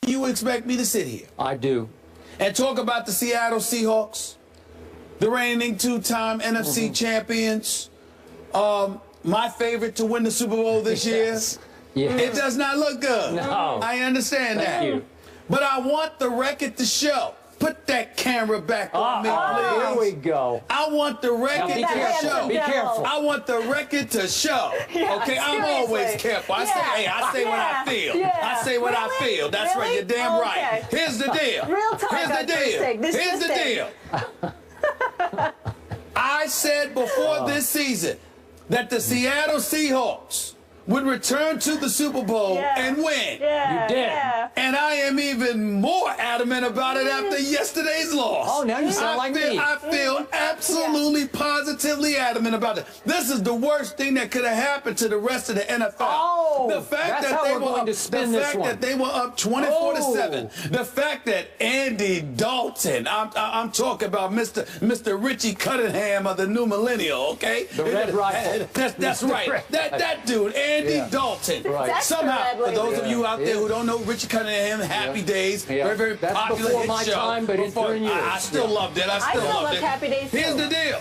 you expect me to sit here I do. and talk about the Seattle Seahawks, the reigning two-time NFC champions, my favorite to win the Super Bowl this year? Yes. It does not look good. No. I understand that. Thank you. But I want the record to show. Put that camera back on me, please. Here we go. I want the record Now, be to careful. show. Be careful. I want the record to show. Yeah, Okay, I'm seriously. always careful. I say, hey, I say what I feel. Yeah. I say what I Really? feel. That's right. Really? You're damn right. Okay. Here's the deal. Real talk Here's the on deal. Thursday. This Here's the Tuesday. deal. I said before this season that the Seattle Seahawks would return to the Super Bowl and win. Yeah, You did. Yeah. And I am even more adamant about it after yesterday's loss. Oh, now you sound like me. I feel absolutely, positively adamant about it. This is the worst thing that could have happened to the rest of the NFL. Oh, the fact that's that how they we're were going up, to spin the this fact one. that they were up 24-7. The fact that Andy Dalton, I'm talking about Mr. Richie Cunningham of the new millennial, okay? The Red Rifle. That's Mr. right. Red. That dude, Andy Dalton. Right. That's Somehow, the red for those label. of you out there who don't know Richie Cunningham, Happy Days, very, very That's popular before hit my show. time, but it's during yours. I still loved it. I still still loved love it. Happy Days, Here's too. the deal.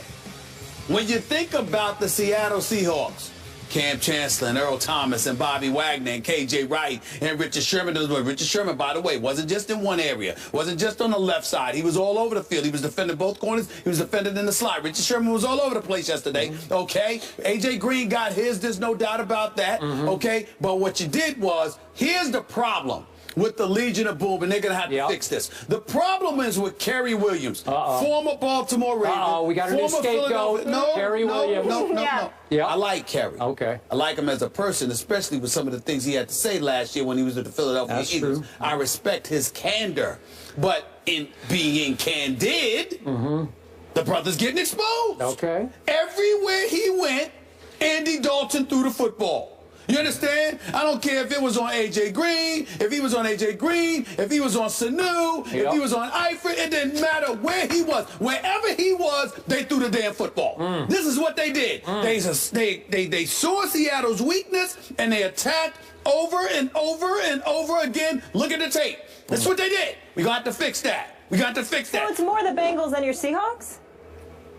When you think about the Seattle Seahawks, Cam Chancellor and Earl Thomas and Bobby Wagner and KJ Wright and Richard Sherman. Richard Sherman, by the way, wasn't just in one area. Wasn't just on the left side. He was all over the field. He was defending both corners. He was defending in the slot. Richard Sherman was all over the place yesterday. Okay? A.J. Green got his. There's no doubt about that. Okay? But what you did was, here's the problem with the Legion of Boom, and they're going to have to fix this. The problem is with Kerry Williams, former Baltimore Raven. We got a new scapegoat. Kerry Williams. No. Yeah. I like Kerry. Okay. I like him as a person, especially with some of the things he had to say last year when he was with the Philadelphia That's Eagles. true. I respect his candor. But in being candid, the brother's getting exposed. Okay. Everywhere he went, Andy Dalton threw the football. You understand? I don't care if it was on A.J. Green, if he was on A.J. Green, if he was on Sanu, if he was on Eifert. It didn't matter where he was. Wherever he was, they threw the damn football. This is what they did. They saw Seattle's weakness, and they attacked over and over and over again. Look at the tape. That's what they did. We're going to have to fix that. We got to fix that. So it's more the Bengals than your Seahawks?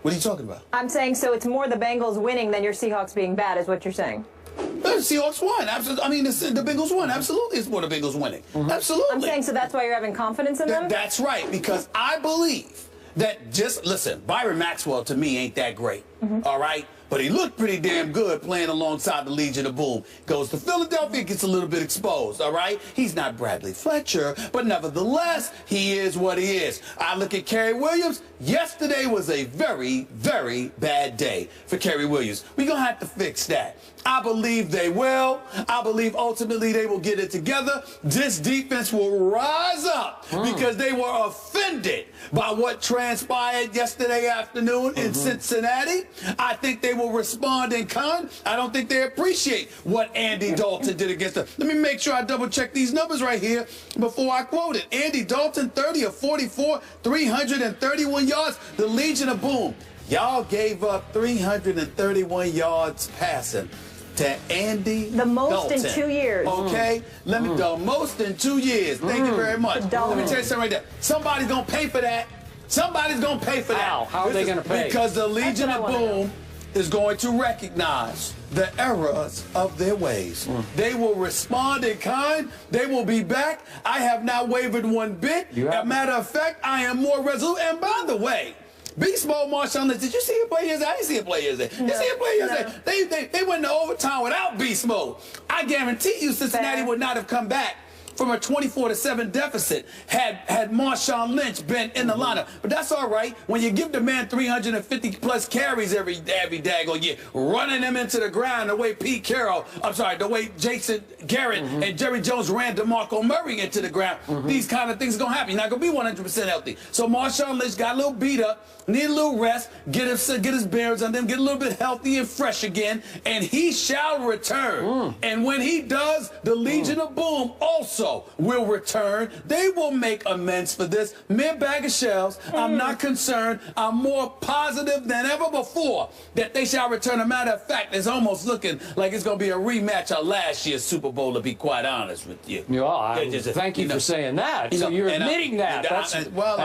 What are you talking about? I'm saying so it's more the Bengals winning than your Seahawks being bad is what you're saying. The Seahawks won. Absolutely. I mean, the Bengals won. Absolutely, it's more the Bengals winning. Absolutely. I'm saying so that's why you're having confidence in them? That's right, because I believe that listen, Byron Maxwell to me ain't that great, all right? But he looked pretty damn good playing alongside the Legion of Boom. Goes to Philadelphia, gets a little bit exposed, all right? He's not Bradley Fletcher, but nevertheless, he is what he is. I look at Kerry Williams. Yesterday was a very, very bad day for Kerry Williams. We're going to have to fix that. I believe they will. I believe ultimately they will get it together. This defense will rise up because they were offended by what transpired yesterday afternoon in Cincinnati. I think they will respond in kind. I don't think they appreciate what Andy Dalton did against them. Let me make sure I double check these numbers right here before I quote it. Andy Dalton, 30 of 44, 331 yards. The Legion of Boom. Y'all gave up 331 yards passing to Andy The most Dalton. in 2 years. Okay? Let me the most in 2 years. Thank you very much. Let me tell you something right there. Somebody's gonna pay for that. Somebody's gonna pay for that. How are they gonna pay? Because the Legion of Boom is going to recognize the errors of their ways. They will respond in kind. They will be back. I have not wavered one bit. As a matter of fact, I am more resolute. And by the way, Beast Mode Marshawn Lynch, did you see him play yesterday? I didn't see him play yesterday. You see him play yesterday? They went into overtime without Beast Mode. I guarantee you Cincinnati would not have come back from a 24-7 deficit had Marshawn Lynch been in the lineup. But that's all right. When you give the man 350-plus carries every daggone year, running them into the ground the way the way Jason Garrett and Jerry Jones ran DeMarco Murray into the ground, these kind of things are going to happen. You're not going to be 100% healthy. So Marshawn Lynch got a little beat up, need a little rest, get his bearings on them, get a little bit healthy and fresh again, and he shall return. And when he does, the Legion of Boom also also will return. They will make amends for this. Mere bag of shells. I'm not concerned. I'm more positive than ever before that they shall return. A matter of fact, it's almost looking like it's going to be a rematch of last year's Super Bowl, to be quite honest with you. Thank you for saying that. So you're admitting that. That's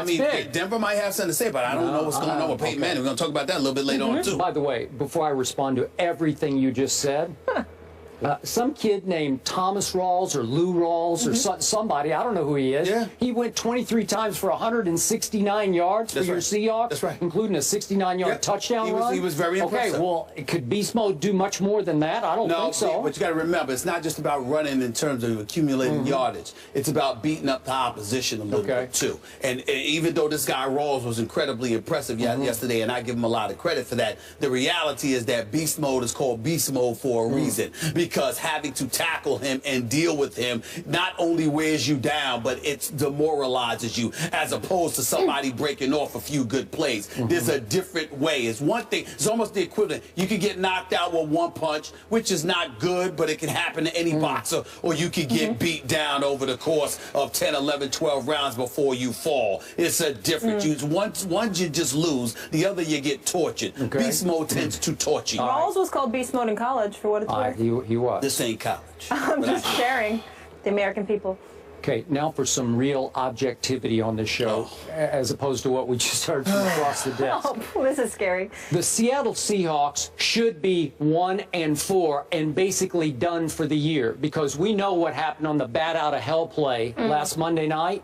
big. Denver might have something to say, but I don't know what's going on with Peyton Manning. We're going to talk about that a little bit later on, too. By the way, before I respond to everything you just said, some kid named Thomas Rawls or Lou Rawls or somebody, I don't know who he is. Yeah. He went 23 times for 169 yards for your Seahawks, That's right. Including a 69-yard touchdown run. He was very impressive. Okay, well, could Beast Mode do much more than that? I don't think so. But you got to remember, it's not just about running in terms of accumulating yardage. It's about beating up the opposition a little bit, too. And even though this guy Rawls was incredibly impressive yesterday, and I give him a lot of credit for that, the reality is that Beast Mode is called Beast Mode for a reason. Because having to tackle him and deal with him not only wears you down, but it demoralizes you, as opposed to somebody breaking off a few good plays. There's a different way. It's one thing. It's almost the equivalent. You could get knocked out with one punch, which is not good, but it can happen to any boxer, or you could get beat down over the course of 10, 11, 12 rounds before you fall. It's a difference. One you just lose, the other you get tortured. Beast Mode tends to torture you. Rawls was called Beast Mode in college, for what it's worth. He was. This ain't college. I'm just sharing the American people. Okay, now for some real objectivity on this show, as opposed to what we just heard from across the desk. Oh, this is scary. The Seattle Seahawks should be 1-4 and basically done for the year, because we know what happened on the bat out of hell play last Monday night,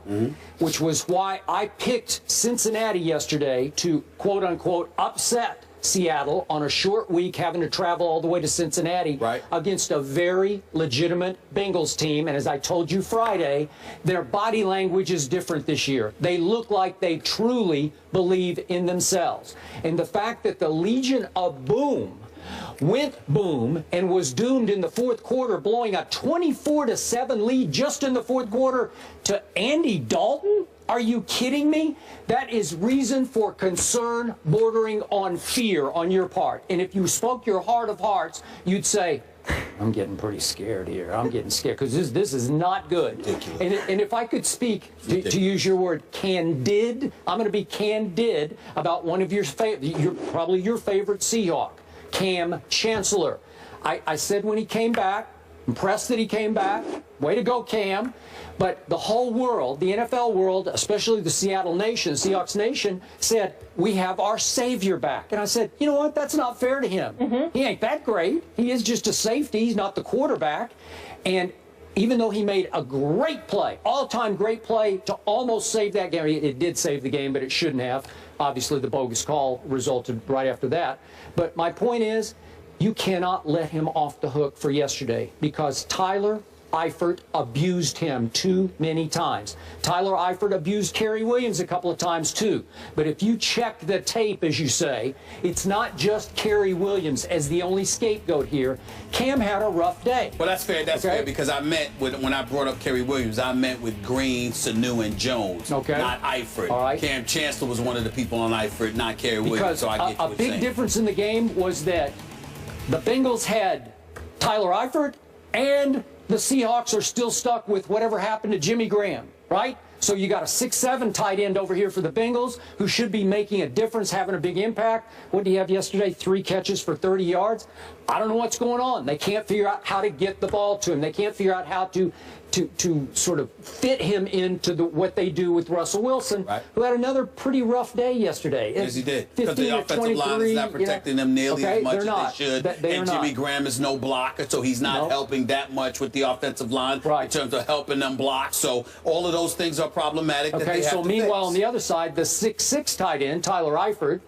which was why I picked Cincinnati yesterday to, quote-unquote, upset Seattle on a short week, having to travel all the way to Cincinnati against a very legitimate Bengals team. And as I told you Friday, their body language is different this year. They look like they truly believe in themselves. And the fact that the Legion of Boom went boom and was doomed in the fourth quarter, blowing a 24-7 lead just in the fourth quarter to Andy Dalton? Are you kidding me? That is reason for concern bordering on fear on your part. And if you spoke your heart of hearts, you'd say, I'm getting pretty scared here. I'm getting scared because this is not good. And if I could speak, to use your word, candid, I'm going to be candid about one of probably your favorite Seahawk, Cam Chancellor. I said when he came back, impressed that he came back. Way to go, Cam. But the whole world, the NFL world, especially the Seattle Nation, Seahawks Nation, said, we have our savior back. And I said, you know what? That's not fair to him. He ain't that great. He is just a safety. He's not the quarterback. And even though he made a great play, all-time great play to almost save that game, it did save the game, but it shouldn't have. Obviously, the bogus call resulted right after that. But my point is, you cannot let him off the hook for yesterday, because Tyler Eifert abused him too many times. Tyler Eifert abused Kerry Williams a couple of times too. But if you check the tape, as you say, it's not just Kerry Williams as the only scapegoat here. Cam had a rough day. Well, that's fair. That's fair, because I meant when I brought up Kerry Williams, I meant with Green, Sanu, and Jones, not Eifert. All right. Cam Chancellor was one of the people on Eifert, not Kerry Williams. So I get a big difference in the game was that the Bengals had Tyler Eifert, and the Seahawks are still stuck with whatever happened to Jimmy Graham, right? So you got a 6'7" tight end over here for the Bengals, who should be making a difference, having a big impact. What did he have yesterday? 3 catches for 30 yards. I don't know what's going on. They can't figure out how to get the ball to him. They can't figure out how to sort of fit him into what they do with Russell Wilson, who had another pretty rough day yesterday. Yes, he did. Because the offensive line is not protecting them nearly as much as they should. And Jimmy Graham is no blocker, so he's not helping that much with the offensive line in terms of helping them block. So all of those things are problematic. Okay, so meanwhile, on the other side, the 6'6" tight end, Tyler Eifert,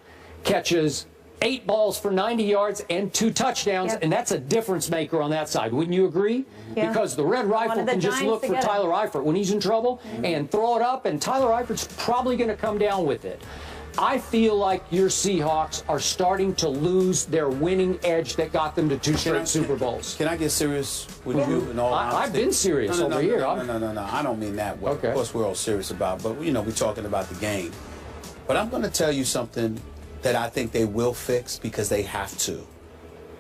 catches 8 balls for 90 yards and 2 touchdowns, and that's a difference maker on that side. Wouldn't you agree? Yeah. Because the Red Rifle can just look for Tyler Eifert when he's in trouble and throw it up, and Tyler Eifert's probably going to come down with it. I feel like your Seahawks are starting to lose their winning edge that got them to 2 straight Super Bowls. Can I get serious with you? In all honesty? I've been serious over here. No. I don't mean that way. Of course, we're all serious about, but we're talking about the game. But I'm going to tell you something that I think they will fix because they have to.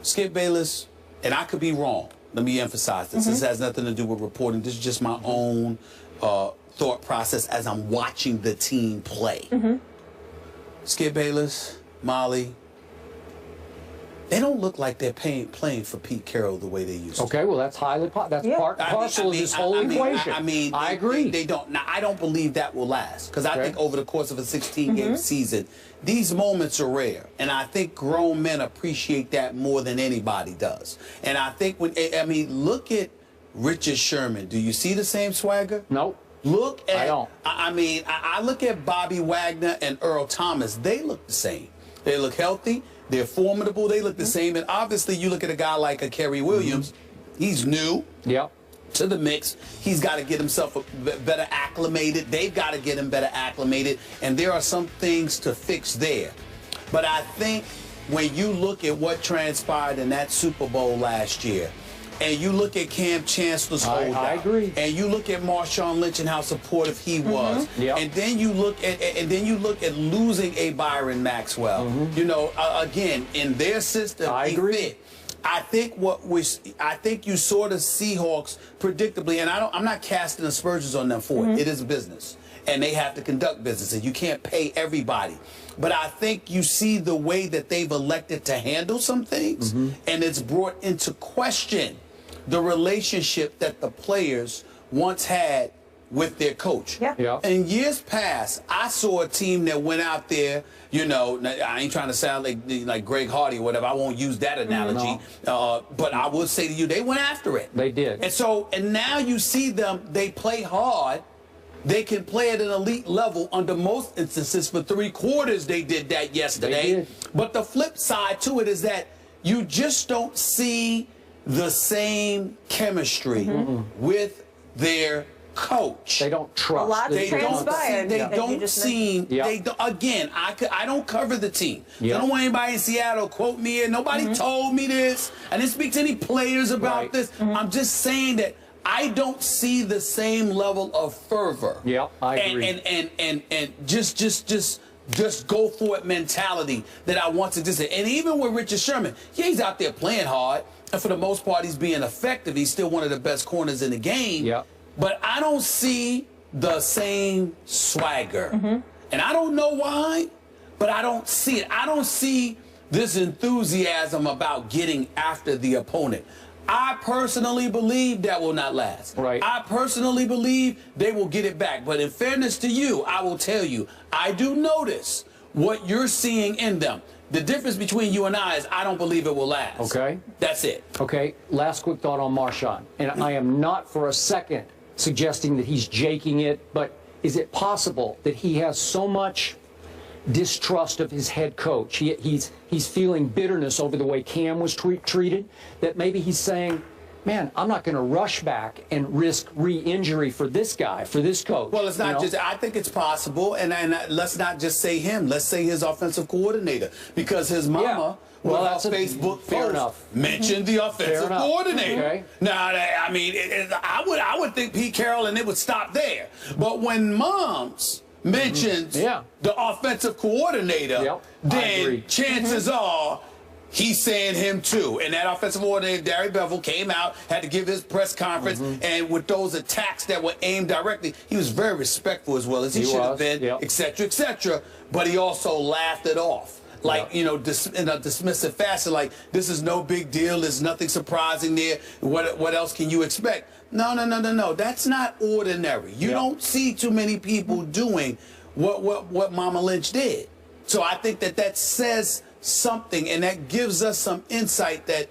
Skip Bayless, and I could be wrong. let me emphasize this. This has nothing to do with reporting. This is just my own thought process as I'm watching the team play. Skip Bayless, Molly, they don't look like they're playing for Pete Carroll the way they used to. Okay, well, that's highly that's part parcel of this whole equation. I agree. They don't. Now, I don't believe that will last because I think over the course of a 16-game season, these moments are rare, and I think grown men appreciate that more than anybody does. And I think look at Richard Sherman. Do you see the same swagger? Nope. Look at. I don't. I look at Bobby Wagner and Earl Thomas. They look the same. They look healthy. They're formidable. They look the same. And obviously, you look at a guy like a Kerry Williams. He's new to the mix. He's got to get himself better acclimated. They've got to get him better acclimated. And there are some things to fix there. But I think when you look at what transpired in that Super Bowl last year, and you look at Cam Chancellor's holdout, I agree. and you look at Marshawn Lynch and how supportive he was, and then you look at losing a Byron Maxwell. You know, again, in their system, I agree. Fit. I think you sort of Seahawks predictably, and I'm not casting aspersions on them for it. It is a business, and they have to conduct business, and you can't pay everybody. But I think you see the way that they've elected to handle some things, and it's brought into question the relationship that the players once had with their coach. In years past, I saw a team that went out there, you know, I ain't trying to sound like Greg Hardy or whatever. I won't use that analogy. But I will say to you, they went after it. They did. And now you see them, they play hard. They can play at an elite level under most instances. For 3 quarters, they did that yesterday. They did. But the flip side to it is that you just don't see the same chemistry with their coach. They don't trust. A lot transpired. They don't seem. They don't, again, I don't cover the team. I don't want anybody in Seattle quote me. And nobody told me this. I didn't speak to any players about this. I'm just saying that I don't see the same level of fervor. I agree. And just go for it mentality that I want to just say. And even with Richard Sherman, he's out there playing hard, and for the most part, he's being effective. He's still one of the best corners in the game. But I don't see the same swagger. And I don't know why, but I don't see it. I don't see this enthusiasm about getting after the opponent. I personally believe that will not last. I personally believe they will get it back. But in fairness to you, I will tell you, I do notice what you're seeing in them. The difference between you and I is I don't believe it will last. Okay. That's it. Okay. Last quick thought on Marshawn. And I am not for a second suggesting that he's jaking it, but is it possible that he has so much distrust of his head coach, he's feeling bitterness over the way Cam was treated, that maybe he's saying, man, I'm not going to rush back and risk re-injury for this guy, for this coach. Well, it's not just, I think it's possible, and let's not just say him, let's say his offensive coordinator, because his mama well, that's a Facebook post mentioned the offensive coordinator. Now, I mean, I would think Pete Carroll and it would stop there. But when moms mentions the offensive coordinator, then chances are he's saying him too. And that offensive coordinator, Darry Bevel, came out, had to give his press conference, and with those attacks that were aimed directly, he was very respectful as well as he should have been, et cetera, et cetera. But he also laughed it off. Like, you know, in a dismissive fashion, like, this is no big deal, there's nothing surprising there, what else can you expect? No, that's not ordinary. You don't see too many people doing what Mama Lynch did. So I think that says something, and that gives us some insight that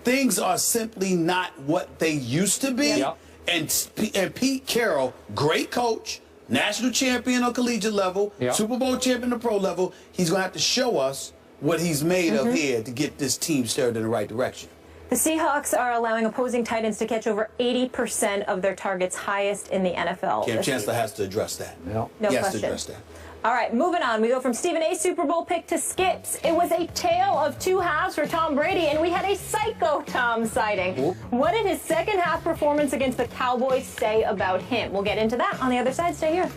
things are simply not what they used to be. And Pete Carroll, great coach, national champion on collegiate level, Super Bowl champion on pro level, he's going to have to show us what he's made of here to get this team steered in the right direction. The Seahawks are allowing opposing tight ends to catch over 80% of their targets, highest in the NFL. Cam Chancellor has to address that. No he has question. to address that. All right, moving on. We go from Stephen A. Super Bowl pick to Skips. It was a tale of 2 halves for Tom Brady, and we had a psycho Tom sighting. What did his second half performance against the Cowboys say about him? We'll get into that on the other side. Stay here.